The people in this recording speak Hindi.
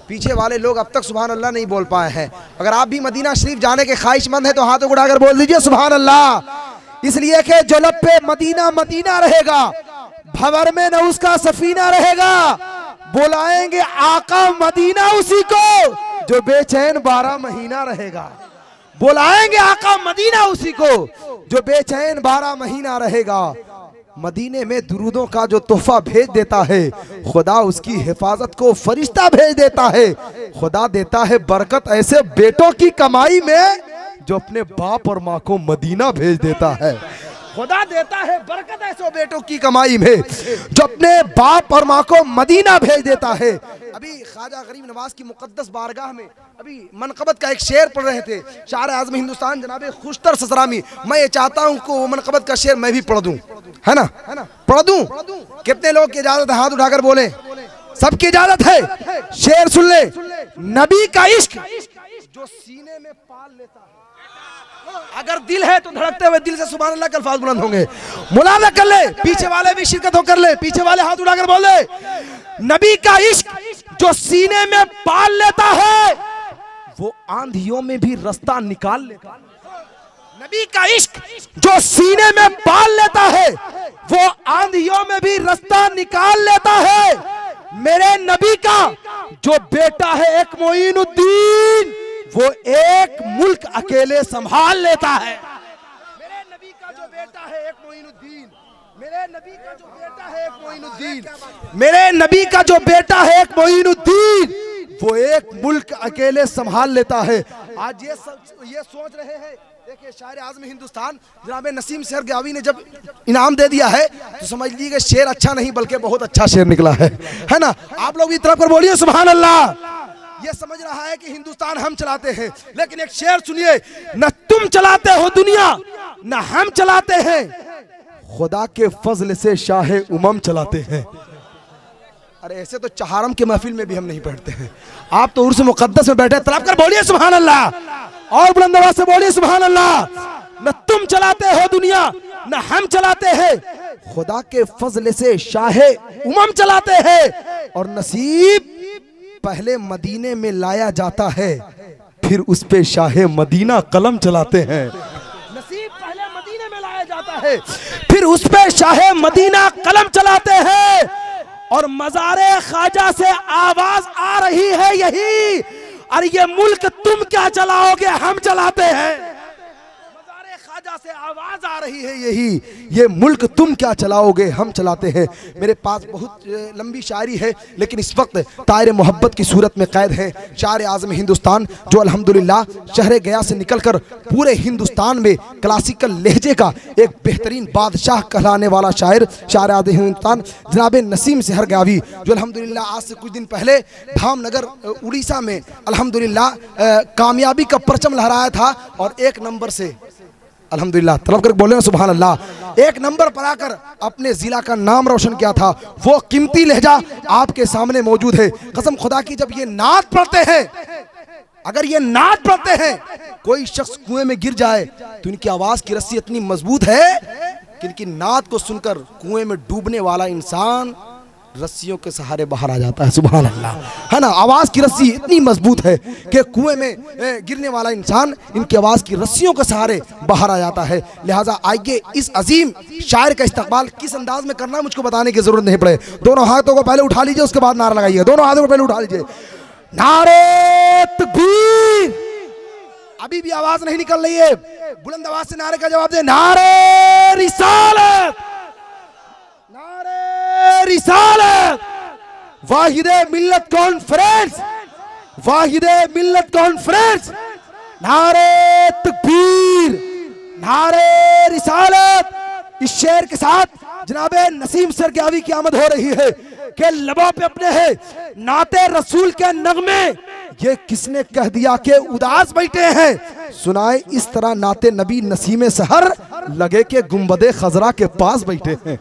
पीछे वाले लोग अब तक सुभान अल्लाह नहीं बोल पाए हैं। अगर आप भी मदीना शरीफ जाने के ख्वाहिशमंद हैं तो हाथों को उठाकर बोल दीजिए सुभान अल्लाह। इसलिए कि जो लब पे मदीना मदीना रहेगा, भंवर में न उसका सफीना रहेगा। बुलाएंगे आका मदीना उसी को जो बेचैन 12 महीना रहेगा। बुलाएंगे आका मदीना उसी को जो बेचैन 12 महीना रहेगा। मदीने में दुरूदों का जो तोहफा भेज देता है, खुदा उसकी हिफाजत को फरिश्ता भेज देता है। खुदा देता है बरकत ऐसे बेटों की कमाई में जो अपने बाप और माँ को मदीना भेज देता है। खुदा देता है बरकत ऐसे बेटों की कमाई में जो अपने बाप और माँ को मदीना भेज देता है। अभी ख्वाजा गरीब नवाज की मुकद्दस बारगाह में अभी मनकबत का एक शेर पढ़ रहे थे शायर आज़म हिंदुस्तान जनाब खुशतर ससरामी। मैं ये चाहता हूँ कि वो मनकबत का शेर मैं भी पढ़ दूं, है ना, पढ़ दूं। कितने लोग की इजाजत है? हाथ उठाकर बोले। सबकी इजाजत है। शेर सुन ले। नबी का इश्क जो सीने में पाल लेता है, अगर दिल है तो धड़कते हुए दिल से सुभान अल्लाह के अल्फाज बुलंद होंगे। मुलाजा कर ले, पीछे वाले भी शिरकत हो कर ले, पीछे वाले हाथ उठाकर बोल दे। नबी का इश्क जो सीने में पाल लेता है वो आंधियों में भी रास्ता निकाल लेता है। नबी का इश्क जो सीने में पाल लेता है वो आंधियों में भी रास्ता निकाल लेता है। मेरे नबी का जो बेटा है एक मोइनुद्दीन, वो एक मुल्क अकेले संभाल लेता है। मेरे नबी का जो बेटा है एक मोइनुद्दीन, मेरे नबी का जो बेटा है एक मोइनुद्दीन, मेरे नबी का जो बेटा है एक मोइनुद्दीन, वो एक मुल्क अकेले संभाल लेता है। आज ये सोच रहे हैं। देखिए शायर आज़म हिंदुस्तान जनाब नसीम सहरगावी ने जब इनाम दे दिया है तो समझ लीजिए शेर अच्छा नहीं बल्कि बहुत अच्छा शेर निकला है ना। आप लोग भी तरफ कर बोलिए सुभान अल्लाह। ये समझ रहा है कि हिंदुस्तान हम चलाते हैं, लेकिन एक शेर सुनिए। न तुम चलाते हो दुनिया न हम चलाते हैं, खुदा के फजल से शाहे उमम चलाते हैं। अरे ऐसे तो चहारम के महफिल में भी हम नहीं बैठते हैं। आप तो उर्स मुकद्दस में बैठे, तलब कर बोलिए सुभान अल्लाह और बुलंद आवाज से बोलिए सुभान अल्लाह। न तुम चलाते हो दुनिया न हम चलाते हैं, खुदा के फजल से शाहे उमम चलाते हैं। और नसीब पहले मदीने में लाया जाता है, फिर उस पे शाहे मदीना कलम चलाते हैं। नसीब पहले मदीने में लाया जाता है, फिर उस पे शाहे मदीना कलम चलाते हैं। और मज़ारे ख्वाजा से आवाज आ रही है यही, अरे ये मुल्क तुम क्या चलाओगे हम चलाते हैं। ख्वाजा से आवाज आ रही है यही, ये मुल्क तुम क्या चलाओगे हम चलाते हैं। मेरे पास बहुत लंबी शायरी है लेकिन इस वक्त तायर मोहब्बत की सूरत में कैद है शायर आज़म हिंदुस्तान, जो अल्हम्दुलिल्लाह शहर गया से निकलकर पूरे हिंदुस्तान में क्लासिकल लहजे का एक बेहतरीन बादशाह कहलाने वाला शायर शायर आज़म हिंदुस्तान जनाब नसीम सहरगावी, जो अल्हम्दुलिल्लाह आज से कुछ दिन पहले भावनगर उड़ीसा में अल्हम्दुलिल्लाह कामयाबी का परचम लहराया था और एक नंबर से अल्हम्दुलिल्लाह तलब कर बोले सुभान अल्लाह एक नंबर पर आकर अपने जिला का नाम रोशन किया था। वो कीमती लहजा आपके सामने मौजूद है। कसम खुदा की जब ये नात पढ़ते हैं, अगर ये नात पढ़ते हैं, कोई शख्स कुएं में गिर जाए तो इनकी आवाज की रस्सी इतनी मजबूत है कि इनकी नात को सुनकर कुएं में डूबने वाला इंसान रस्सियों के सहारे बाहर आ जाता है। सुभान अल्लाह, है ना। आवाज की रस्सी इतनी मजबूत है कि कुएं में गिरने वाला इंसान इनकी आवाज की रस्सियों के सहारे बाहर आ जाता है। लिहाजा आइए इस अजीम शायर का इस्तकबाल किस अंदाज में करना है मुझको बताने की जरूरत नहीं पड़े। दोनों हाथों को पहले उठा लीजिए, उसके बाद नारा लगाइए। दोनों हाथों को पहले उठा लीजिए। नारे तकबीर। अभी भी आवाज नहीं निकल रही है, बुलंद आवाज से नारे का जवाब दे। नारे रिसालत, नारे रिसालत। वाहिदे मिल्लत कॉन्फ्रेंस, वाहिदे मिल्लत कॉन्फ्रेंस। नारे तकबीर, नारे रिसालत। इस शेर के साथ जनाबे नसीम सहरगावी की आमद हो रही है कि लबों पे अपने है नाते रसूल के नगमे। ये किसने कह दिया कि उदास बैठे हैं, सुनाए इस तरह नाते नबी नसीम सहर लगे के गुंबदे खजरा के पास बैठे हैं।